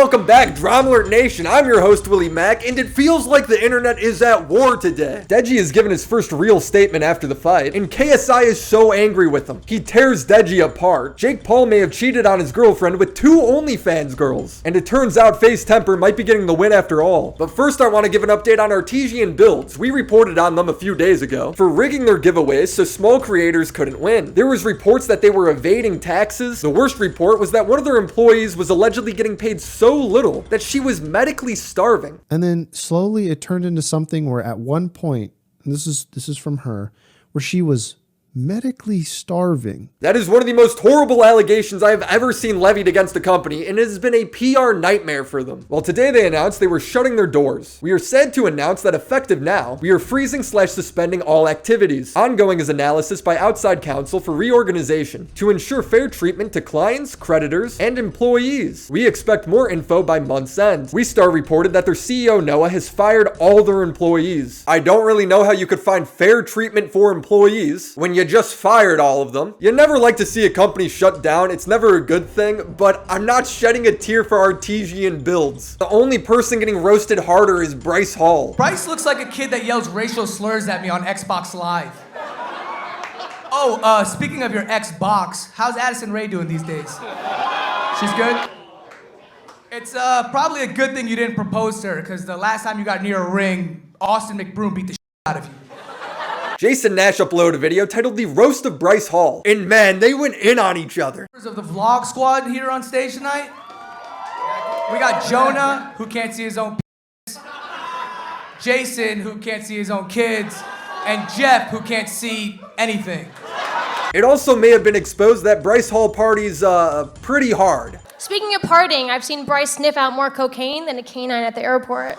welcome back, Drama Alert Nation. I'm your host, Willie Mack, and it feels like the internet is at war today. Deji has given his first real statement after the fight, and KSI is so angry with him. He tears Deji apart. Jake Paul may have cheated on his girlfriend with 2 OnlyFans girls, and it turns out FaZe Temper might be getting the win after all. But first, I want to give an update on Artesian builds. We reported on them a few days ago for rigging their giveaways so small creators couldn't win. There was reports that they were evading taxes. The worst report was that one of their employees was allegedly getting paid so little that she was medically starving. And then slowly it turned into something where at one point, and this is from her, where she was medically starving. That is one of the most horrible allegations I have ever seen levied against a company, and it has been a PR nightmare for them. Well, today they announced they were shutting their doors. We are sad to announce that effective now, we are freezing/suspending all activities. Ongoing is analysis by outside counsel for reorganization to ensure fair treatment to clients, creditors, and employees. We expect more info by month's end. WeStar reported that their CEO Noah has fired all their employees. I don't really know how you could find fair treatment for employees when you just fired all of them. You never like to see a company shut down. It's never a good thing, but I'm not shedding a tear for Artesian builds. The only person getting roasted harder is Bryce Hall. Bryce looks like a kid that yells racial slurs at me on Xbox Live. Oh, speaking of your Xbox, how's Addison Rae doing these days? She's good? It's probably a good thing you didn't propose to her, because the last time you got near a ring, Austin McBroom beat the shit out of you. Jason Nash uploaded a video titled The Roast of Bryce Hall. And man, they went in on each other. Of the vlog squad here on stage tonight. We got Jonah, who can't see his own p***s, Jason, who can't see his own kids, and Jeff, who can't see anything. It also may have been exposed that Bryce Hall parties pretty hard. Speaking of partying, I've seen Bryce sniff out more cocaine than a canine at the airport.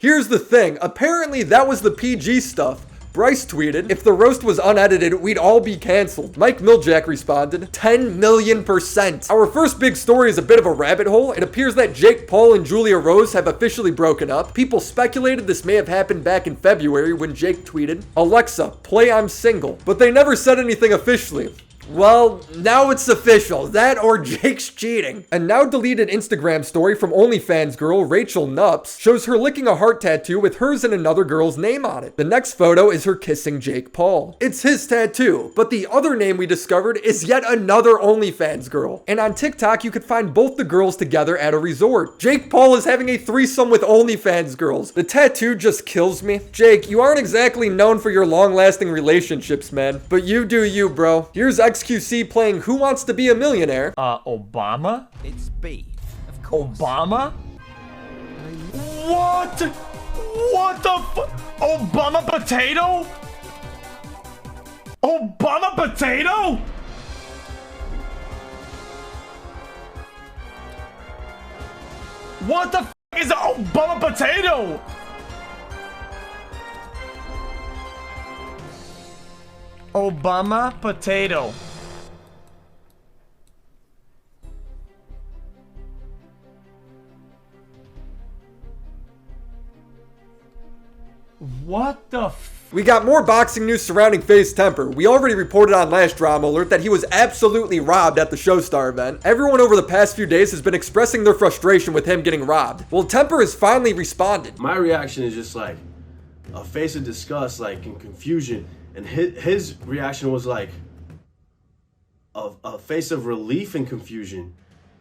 Here's the thing, apparently that was the PG stuff. Bryce tweeted, if the roast was unedited, we'd all be canceled. Mike Miljack responded, 10 million%. Our first big story is a bit of a rabbit hole. It appears that Jake Paul and Julia Rose have officially broken up. People speculated this may have happened back in February when Jake tweeted, Alexa, play I'm Single. But they never said anything officially. Well, now it's official. That or Jake's cheating. A now deleted Instagram story from OnlyFans girl Rachel Nups shows her licking a heart tattoo with hers and another girl's name on it. The next photo is her kissing Jake Paul. It's his tattoo, but the other name we discovered is yet another OnlyFans girl. And on TikTok, you could find both the girls together at a resort. Jake Paul is having a threesome with OnlyFans girls. The tattoo just kills me. Jake, you aren't exactly known for your long-lasting relationships, man. But you do you, bro. Here's XQC playing Who Wants to Be a Millionaire? Obama? It's beef, of course. Obama? What? What the Obama potato? Obama potato? What the is an Obama potato? Obama potato. What the We got more boxing news surrounding FaZe Temper. We already reported on last Drama Alert that he was absolutely robbed at the Showstar event. Everyone over the past few days has been expressing their frustration with him getting robbed. Well, Temper has finally responded. My reaction is just like a face of disgust, like, and confusion. And his reaction was like a face of relief and confusion.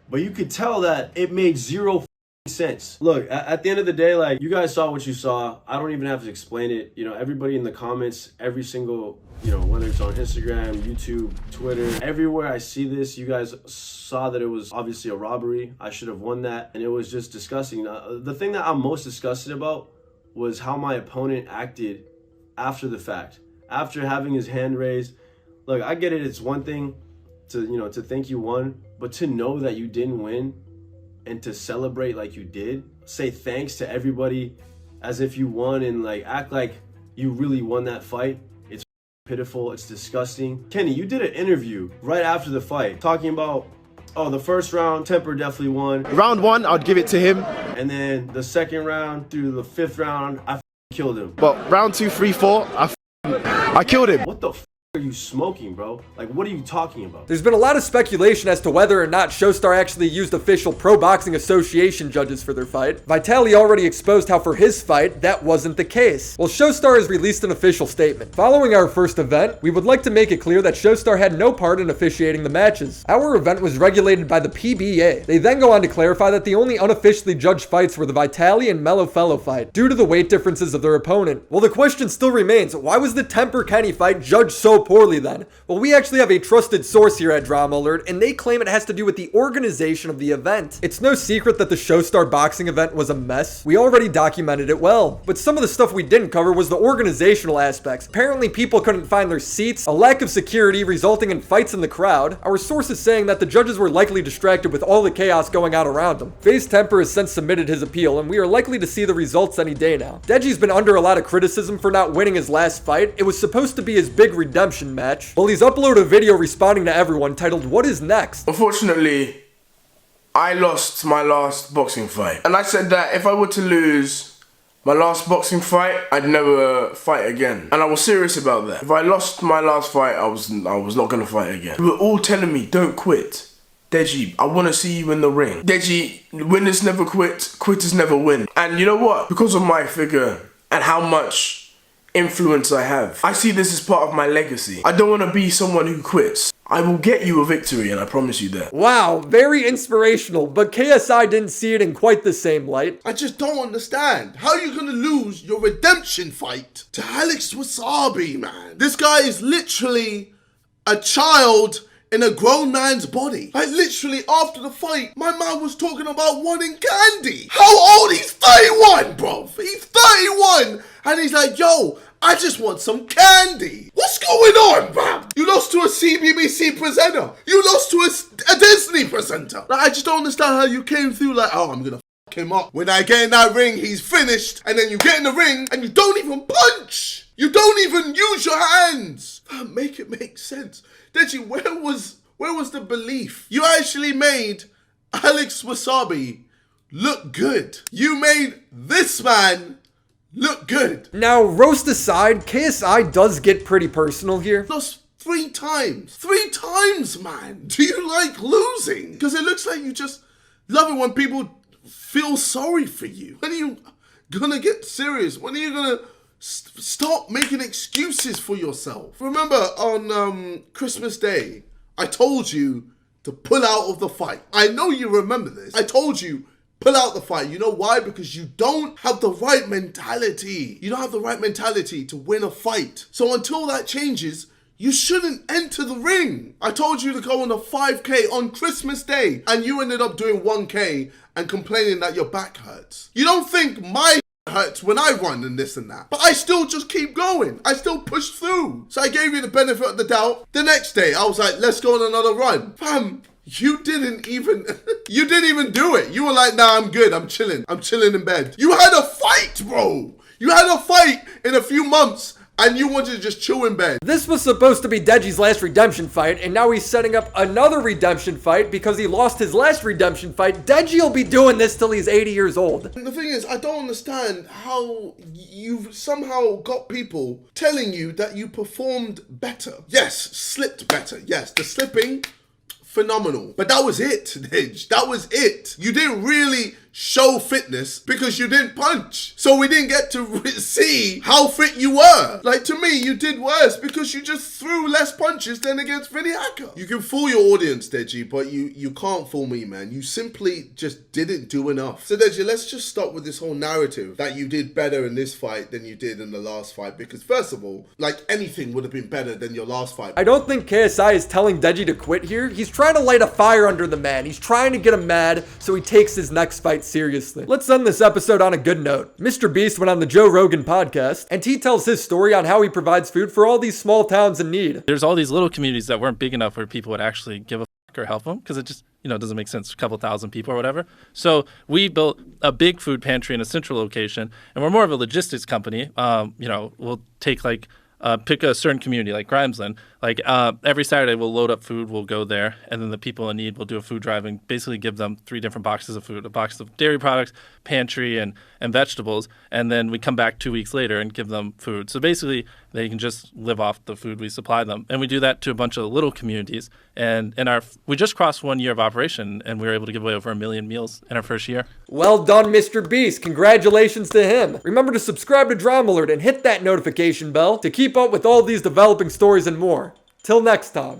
But you could tell that it made zero sense. Look, at the end of the day, like, you guys saw what you saw. I don't even have to explain it. You know, everybody in the comments, every single, you know, whether it's on Instagram, YouTube, Twitter, everywhere I see this, you guys saw that it was obviously a robbery. I should have won that. And it was just disgusting. The thing that I'm most disgusted about was how my opponent acted after the fact. After having his hand raised. Look, I get it. It's one thing to, you know, to think you won, but to know that you didn't win and to celebrate like you did, say thanks to everybody as if you won and like act like you really won that fight. It's pitiful. It's disgusting. Kenny, you did an interview right after the fight talking about, oh, the first round, Temper definitely won. Round 1, I'd give it to him. And then the second round through the 5th round, I killed him. But round 2, 3, 4, I killed him. What the are you smoking, bro? Like, what are you talking about? There's been a lot of speculation as to whether or not Showstar actually used official Pro Boxing Association judges for their fight. Vitaly already exposed how for his fight, that wasn't the case. Well, Showstar has released an official statement. Following our first event, we would like to make it clear that Showstar had no part in officiating the matches. Our event was regulated by the PBA. They then go on to clarify that the only unofficially judged fights were the Vitaly and Melo Fellow fight, due to the weight differences of their opponent. Well, the question still remains, why was the Temper Kenny fight judged so poorly then? Well, we actually have a trusted source here at Drama Alert, and they claim it has to do with the organization of the event. It's no secret that the Showstar boxing event was a mess. We already documented it well, but some of the stuff we didn't cover was the organizational aspects. Apparently, people couldn't find their seats, a lack of security resulting in fights in the crowd. Our source is saying that the judges were likely distracted with all the chaos going on around them. FaZe Temper has since submitted his appeal, and we are likely to see the results any day now. Deji's been under a lot of criticism for not winning his last fight. It was supposed to be his big redemption match. Well, he's uploaded a video responding to everyone titled, "What is next?" Unfortunately, I lost my last boxing fight. And I said that if I were to lose my last boxing fight, I'd never fight again. And I was serious about that. If I lost my last fight, I was not gonna fight again. You were all telling me, don't quit. Deji, I want to see you in the ring. Deji, winners never quit, quitters never win. And you know what? Because of my figure and how much influence I have, I see this as part of my legacy. I don't want to be someone who quits. I will get you a victory, and I promise you that. Wow, very inspirational, but KSI didn't see it in quite the same light. I just don't understand. How are you gonna lose your redemption fight to Alex Wasabi, man? This guy is literally a child in a grown man's body. Like, literally, after the fight, my man was talking about wanting candy. How old? He's 31, bro. He's 31. And he's like, yo, I just want some candy. What's going on, bro? You lost to a CBBC presenter. You lost to a Disney presenter. Like, I just don't understand how you came through like, oh, I'm gonna f him up. When I get in that ring, he's finished. And then you get in the ring and you don't even punch. You don't even use your hands. Make it make sense. Deji, where was the belief? You actually made Alex Wasabi look good. You made this man look good. Now, roast aside, KSI does get pretty personal here. Lost 3 times. 3 times, man. Do you like losing? Because it looks like you just love it when people feel sorry for you. When are you gonna get serious? When are you gonna stop making excuses for yourself? Remember on Christmas Day, I told you to pull out of the fight. I know you remember this. I told you, pull out the fight. You know why? Because you don't have the right mentality. You don't have the right mentality to win a fight. So until that changes, you shouldn't enter the ring. I told you to go on a 5K on Christmas Day, and you ended up doing 1K and complaining that your back hurts. You don't think my hurts when I run and this and that, but I still just keep going. I still push through. So I gave you the benefit of the doubt. The next day, I was like, let's go on another run. Fam, you didn't even do it. You were like, nah, I'm good. I'm chilling in bed. You had a fight, bro. You had a fight in a few months, and you wanted to just chill in bed. This was supposed to be Deji's last redemption fight, and now he's setting up another redemption fight because he lost his last redemption fight. Deji will be doing this till he's 80 years old. And the thing is, I don't understand how you've somehow got people telling you that you performed better. Yes, slipped better. Yes, the slipping, phenomenal. But that was it, Deji. That was it. You didn't really show fitness because you didn't punch. So we didn't get to see how fit you were. Like, to me, you did worse because you just threw less punches than against Vinny Hacker. You can fool your audience, Deji, but you can't fool me, man. You simply just didn't do enough. So, Deji, let's just stop with this whole narrative that you did better in this fight than you did in the last fight, because first of all, like, anything would have been better than your last fight. I don't think KSI is telling Deji to quit here. He's trying to light a fire under the man. He's trying to get him mad so he takes his next fight seriously. Let's end this episode on a good note. Mr. Beast went on the Joe Rogan podcast, and he tells his story on how he provides food for all these small towns in need. There's all these little communities that weren't big enough where people would actually give a fuck or help them, because it just, doesn't make sense, a couple thousand people or whatever. So we built a big food pantry in a central location, and we're more of a logistics company. We'll take pick a certain community like Grimesland. Every Saturday we'll load up food, we'll go there, and then the people in need will do a food drive and basically give them 3 different boxes of food: a box of dairy products, pantry and vegetables, and then we come back 2 weeks later and give them food. So basically, they can just live off the food we supply them. And we do that to a bunch of little communities. And we just crossed 1 year of operation, and we were able to give away over 1 million meals in our first year. Well done, Mr. Beast. Congratulations to him. Remember to subscribe to Drama Alert and hit that notification bell to keep up with all these developing stories and more. Till next time.